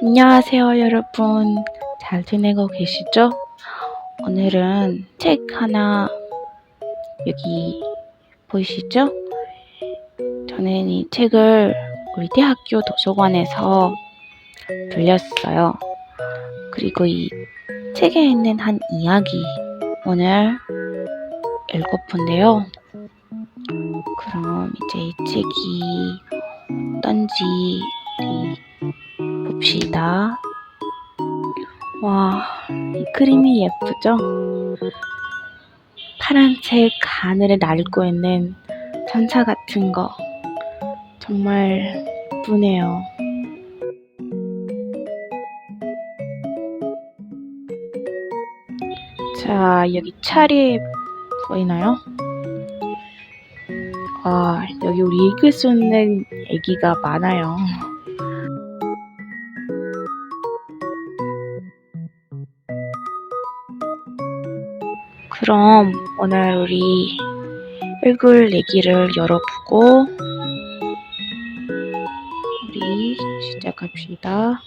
안녕하세요, 여러분. 잘 지내고 계시죠? 오늘은 책 하나 여기 보이시죠? 저는 이 책을 우리 대학교 도서관에서 빌렸어요. 그리고 이 책에 있는 한 이야기 오늘 읽어본데요. 그럼 이제 이 책이 어떤지 봅시다. 와, 이 그림이 예쁘죠? 파란색 하늘을 날고 있는 천사 같은 거 정말 예쁘네요. 자, 여기 차례 보이나요? 여기 우리 읽을 수 있는 얘기가 많아요. 그럼 오늘 우리 읽을 얘기를 열어보고 우리 시작합시다.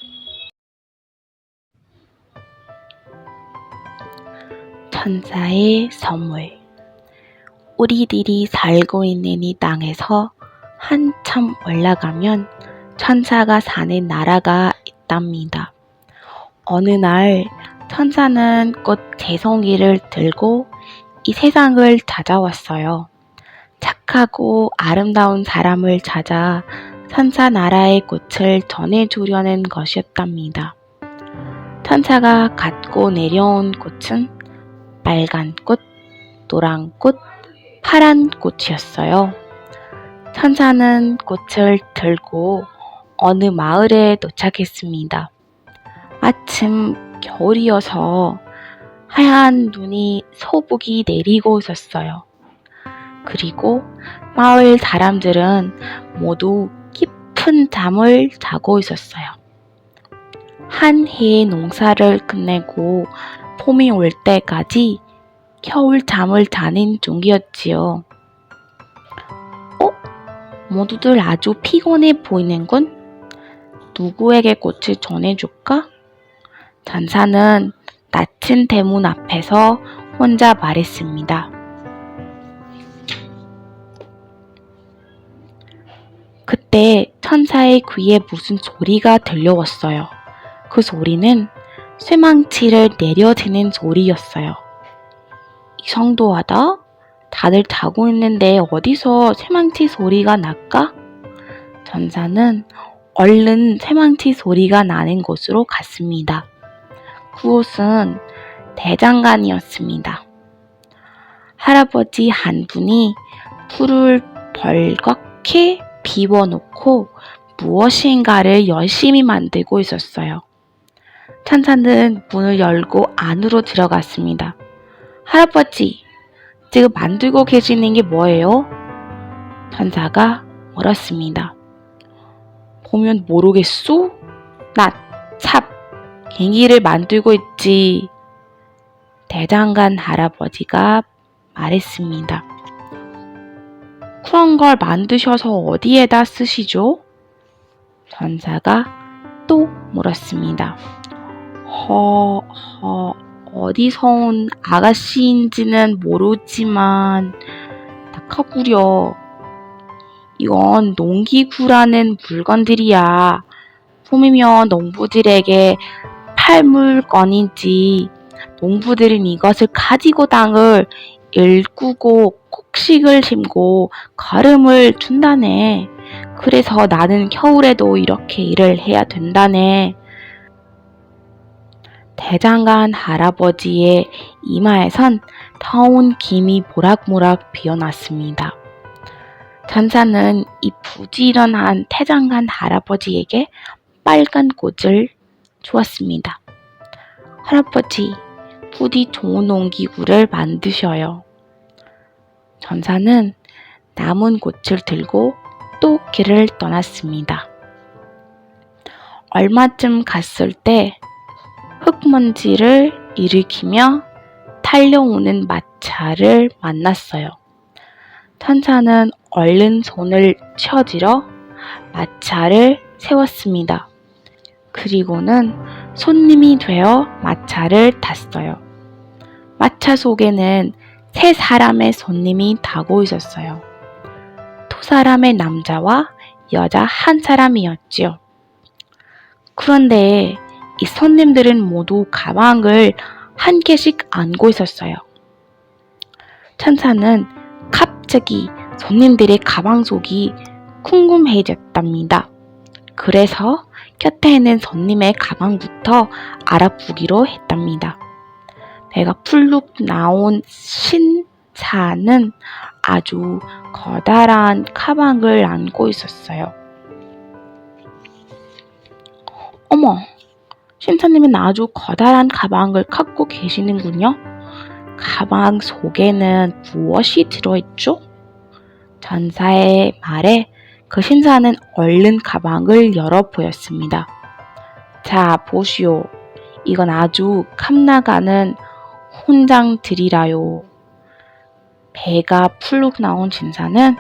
천사의 선물. 우리들이 살고 있는 이 땅에서 한참 올라가면 천사가 사는 나라가 있답니다. 어느 날 천사는 꽃 재송이를 들고 이 세상을 찾아왔어요. 착하고 아름다운 사람을 찾아 천사 나라의 꽃을 전해주려는 것이었답니다. 천사가 갖고 내려온 꽃은 빨간 꽃, 노란 꽃, 파란 꽃이었어요. 천사는 꽃을 들고 어느 마을에 도착했습니다. 마침 겨울이어서 하얀 눈이 소복이 내리고 있었어요. 그리고 마을 사람들은 모두 깊은 잠을 자고 있었어요. 한 해의 농사를 끝내고 봄이 올 때까지 겨울 잠을 자는 중이었지요. 모두들 아주 피곤해 보이는군. 누구에게 꽃을 전해줄까? 천사는 닫힌 대문 앞에서 혼자 말했습니다. 그때 천사의 귀에 무슨 소리가 들려왔어요. 그 소리는 쇠망치를 내려지는 소리였어요. 이상도하다. 다들 자고 있는데 어디서 쇠망치 소리가 날까? 천사는 얼른 쇠망치 소리가 나는 곳으로 갔습니다. 그곳은 대장간이었습니다. 할아버지 한 분이 불을 벌겋게 비워놓고 무엇인가를 열심히 만들고 있었어요. 천사는 문을 열고 안으로 들어갔습니다. 할아버지, 지금 만들고 계시는 게 뭐예요? 천사가 물었습니다. 보면 모르겠소? 나 삽, 갱이를 만들고 있지. 대장간 할아버지가 말했습니다. 그런 걸 만드셔서 어디에다 쓰시죠? 천사가 또 물었습니다. 어디서 온 아가씨인지는 모르지만 낙하구려. 이건 농기구라는 물건들이야. 봄이면 농부들에게 팔 물건이지. 농부들은 이것을 가지고 땅을 일구고 곡식을 심고 거름을 준다네. 그래서 나는 겨울에도 이렇게 일을 해야 된다네. 대장간 할아버지의 이마에선 더운 김이 모락모락 피어났습니다. 천사는 이 부지런한 대장간 할아버지에게 빨간 꽃을 주었습니다. 할아버지, 부디 좋은 농기구를 만드셔요. 천사는 남은 꽃을 들고 또 길을 떠났습니다. 얼마쯤 갔을 때 흙먼지를 일으키며 달려오는 마차를 만났어요. 천사는 얼른 손을 쳐들어 마차를 세웠습니다. 그리고는 손님이 되어 마차를 탔어요. 마차 속에는 세 사람의 손님이 타고 있었어요. 두 사람의 남자와 여자 한 사람이었지요. 그런데 이 손님들은 모두 가방을 한 개씩 안고 있었어요. 천사는 갑자기 손님들의 가방 속이 궁금해졌답니다. 그래서 곁에 있는 손님의 가방부터 알아보기로 했답니다. 배가 풀룩 나온 신사는 아주 커다란 가방을 안고 있었어요. 어머, 신사님은 아주 커다란 가방을 갖고 계시는군요. 가방 속에는 무엇이 들어있죠? 전사의 말에 그 신사는 얼른 가방을 열어 보였습니다. 자, 보시오. 이건 아주 값나가는 훈장들이라요. 배가 풀룩 나온 신사는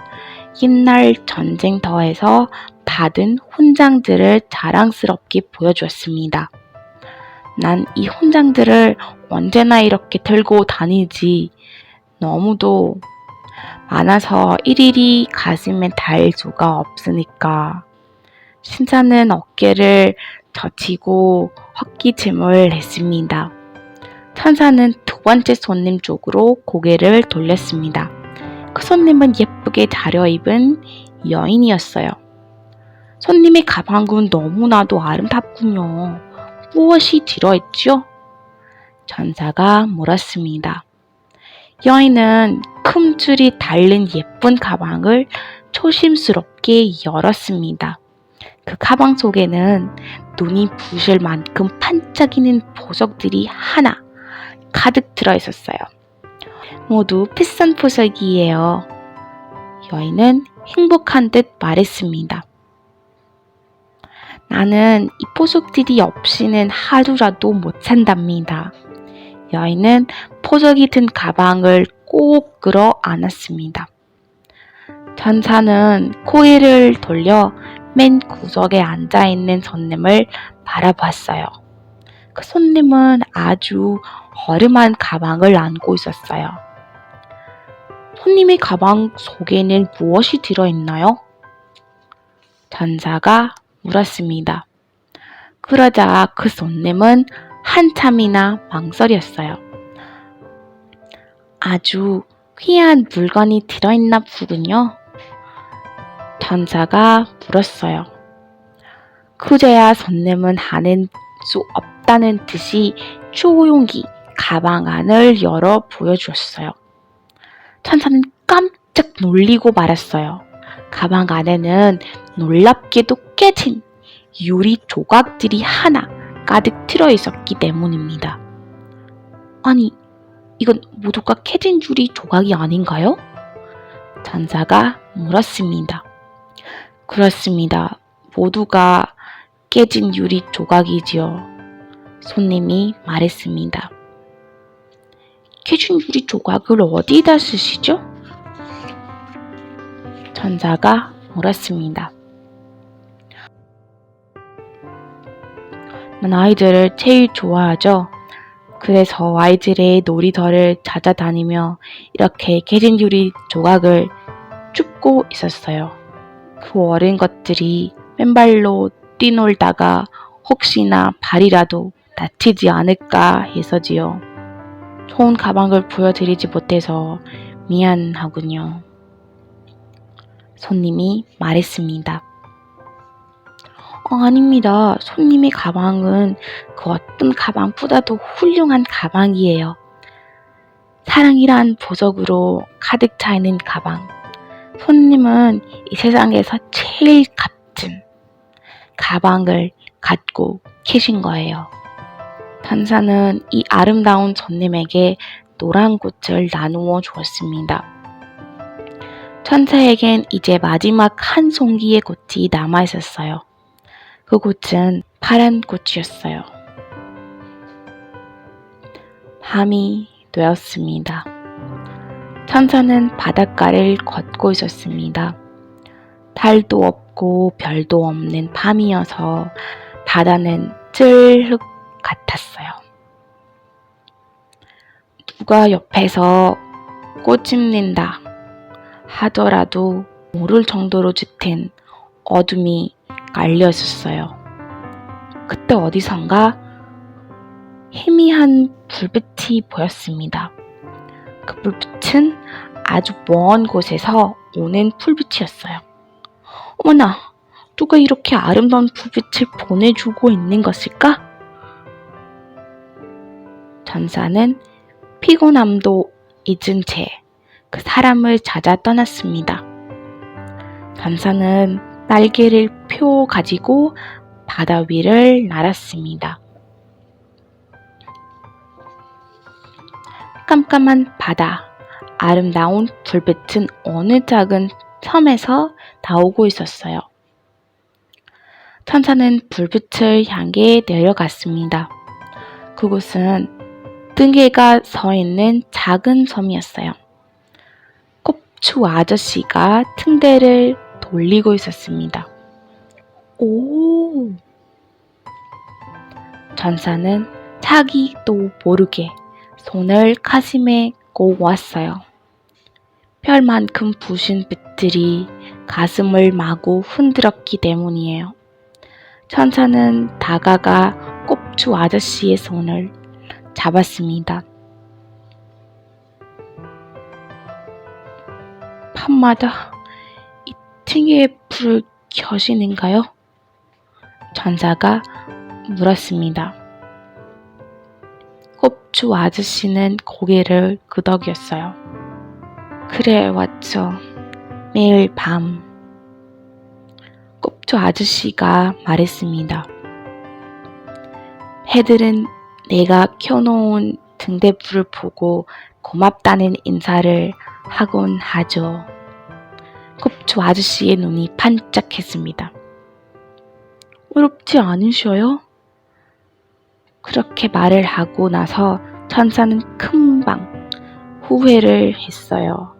옛날 전쟁터에서 받은 훈장들을 자랑스럽게 보여주었습니다. 난 이 훈장들을 언제나 이렇게 들고 다니지. 너무도 많아서 일일이 가슴에 달 수가 없으니까. 신사는 어깨를 젖히고 헛기침을 했습니다. 천사는 두 번째 손님 쪽으로 고개를 돌렸습니다. 그 손님은 예쁘게 차려입은 여인이었어요. 손님의 가방은 너무나도 아름답군요. 무엇이 들어있죠? 천사가 물었습니다. 여인은 금줄이 달린 예쁜 가방을 조심스럽게 열었습니다. 그 가방 속에는 눈이 부실 만큼 반짝이는 보석들이 하나 가득 들어있었어요. 모두 비싼 보석이에요. 여인은 행복한 듯 말했습니다. 나는 이 보석들이 없이는 하루라도 못 산답니다. 여인은 보석이 든 가방을 꼭 끌어 안았습니다. 천사는 고개를 돌려 맨 구석에 앉아있는 손님을 바라봤어요. 그 손님은 아주 허름한 가방을 안고 있었어요. 손님의 가방 속에는 무엇이 들어있나요? 천사가 물었습니다. 그러자 그 손님은 한참이나 망설였어요. 아주 귀한 물건이 들어있나 보군요. 천사가 물었어요. 그제야 손님은 하는 수 없다는 듯이 조용히 가방 안을 열어 보여주었어요. 천사는 깜짝 놀리고 말았어요. 가방 안에는 놀랍게도 깨진 유리 조각들이 하나 가득 들어있었기 때문입니다. 아니, 이건 모두가 깨진 유리 조각이 아닌가요? 천사가 물었습니다. 그렇습니다. 모두가 깨진 유리 조각이지요. 손님이 말했습니다. 깨진 유리 조각을 어디다 쓰시죠? 천사가 물었습니다. 난 아이들을 제일 좋아하죠. 그래서 아이들의 놀이터를 찾아다니며 이렇게 깨진 유리 조각을 줍고 있었어요. 그 어린 것들이 맨발로 뛰놀다가 혹시나 발이라도 다치지 않을까 해서지요. 좋은 가방을 보여드리지 못해서 미안하군요. 손님이 말했습니다. 아닙니다. 손님의 가방은 그 어떤 가방보다도 훌륭한 가방이에요. 사랑이란 보석으로 가득 차 있는 가방. 손님은 이 세상에서 제일 값진 가방을 갖고 계신 거예요. 천사는 이 아름다운 손님에게 노란 꽃을 나누어 주었습니다. 천사에겐 이제 마지막 한 송이의 꽃이 남아 있었어요. 그 꽃은 파란 꽃이었어요. 밤이 되었습니다. 천사는 바닷가를 걷고 있었습니다. 달도 없고 별도 없는 밤이어서 바다는 찔흙 같았어요. 누가 옆에서 꼬집는다 하더라도 모를 정도로 짙은 어둠이 깔려 있었어요. 그때 어디선가 희미한 불빛이 보였습니다. 그 불빛은 아주 먼 곳에서 오는 불빛이었어요. 어머나, 누가 이렇게 아름다운 불빛을 보내주고 있는 것일까? 전사는 피곤함도 잊은 채 그 사람을 찾아 떠났습니다. 전사는 날개를 펴 가지고 바다 위를 날았습니다. 깜깜한 바다, 아름다운 불빛은 어느 작은 섬에서 나오고 있었어요. 천사는 불빛을 향해 내려갔습니다. 그곳은 등개가 서 있는 작은 섬이었어요. 꼽추 아저씨가 등대를 돌리고 있었습니다. 오! 전사는 자기도 모르게 손을 가슴에 꼽았어요. 별만큼 부신 빛들이 가슴을 마구 흔들었기 때문이에요. 천사는 다가가 꼽추 아저씨의 손을 잡았습니다. 밤마다 이 등에 불을 켜시는가요? 천사가 물었습니다. 꼽추 아저씨는 고개를 끄덕였어요. 그래, 왔죠. 매일 밤. 꼽추 아저씨가 말했습니다. 해들은 내가 켜놓은 등대불을 보고 고맙다는 인사를 하곤 하죠. 꼽추 아저씨의 눈이 반짝했습니다. 외롭지 않으셔요? 그렇게 말을 하고 나서 천사는 금방 후회를 했어요.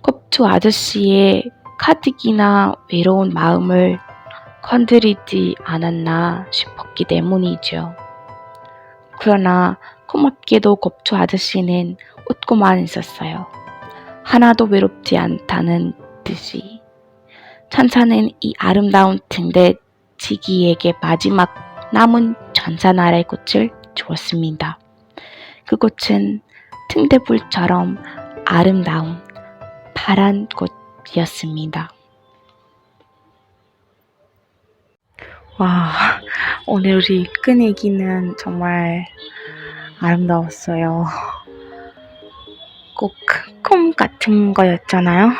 꼽추 아저씨의 가뜩이나 외로운 마음을 건드리지 않았나 싶었기 때문이죠. 그러나 고맙게도 꼽추 아저씨는 웃고만 있었어요. 하나도 외롭지 않다는 듯이. 천사는 이 아름다운 등대지기에게 마지막 남은 전사나라의 꽃을 주었습니다. 그 꽃은 등대불처럼 아름다운 파란 꽃이었습니다. 와, 오늘 우리 끝내기는 정말 아름다웠어요. 꼭 꿈 같은 거였잖아요.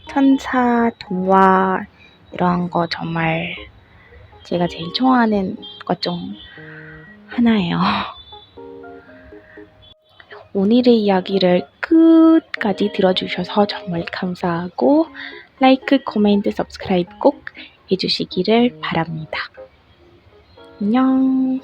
천사,童话이런 거 정말 제가 제일 좋아하는 것 중 하나예요. 오늘의 이야기를 끝까지 들어주셔서 정말 감사하고 라이크, 코멘트, 서브스크라이브 꼭 해주시기를 바랍니다. 안녕.